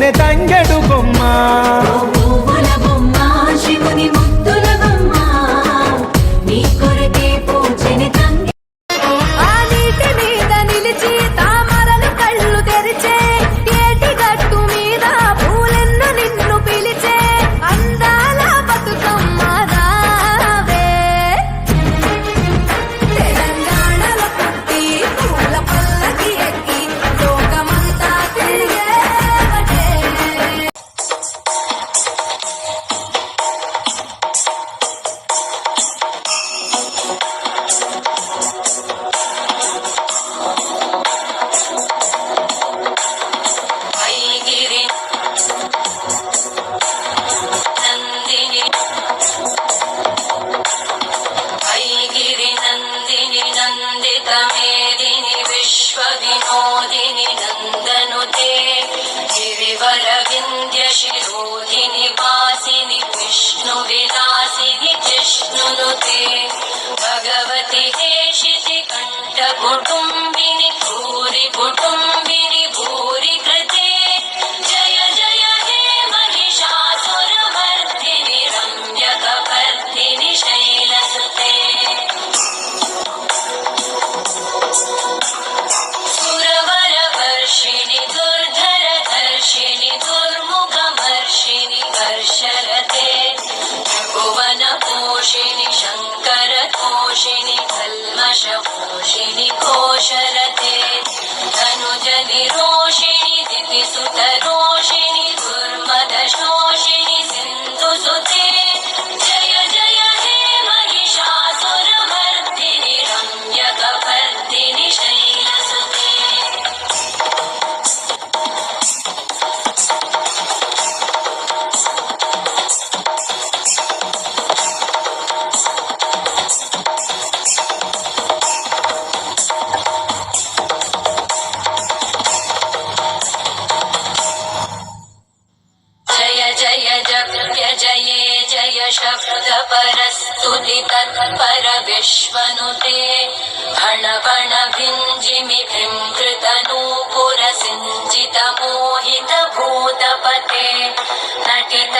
పూజనే తంగెడు బొమ్మ పువ్వుల బొమ్మ శివుని ముద్దుల బొమ్మ నీ కొరకే పూజని తంగె ఆ నీటి మీద నిలిచి తామరలు కళ్ళు తెరిచే ఏటి గట్టు మీద పూలెన్ను నిన్ను పిలిచే అందాల బతుకమ్మ రావే తెలంగాణలో పుట్టి పూల పల్లకి ఎక్కి లోకమంతా తిరిగేవటే ఐగిరి నందిని ఐగిరి నందిని నందిత మేదిని విశ్వ వినోదిని నందనుతే గిరివర వింధ్య శిరోధిని వాసిని విష్ణు విలాసిని జిష్ణునుతే భగవతి హేషితి కంఠ కుటుంబిని భూరి కుటుంబిని భూరి కృతే జయ జయ హే महिषासुरमर्दिनि रम्यकपर्दिनि शैलसुते सुरवरवर्षिणि दुर्धरधर्षिणि दुर्मुखमर्षिणि हर्षरते त्रिभुवनपोषिणि शङ्करतोषिणि कल्मषपोषिणि कोशरते धनुजनिरोषिणि दितिसुतरोषिणि दुर्मदशोषिणि सिन्धुसुते जय जय हे महिषासुरमर्दिनि रम्यकपर्दिनि शैलसुते जय जय जप्य जये जय शब्द परस्तुति तत्पर विश्वनुते भण भण भिञ्जिमि भृङ्कृत नूपुर सिञ्जित मोहित भूतपते नटित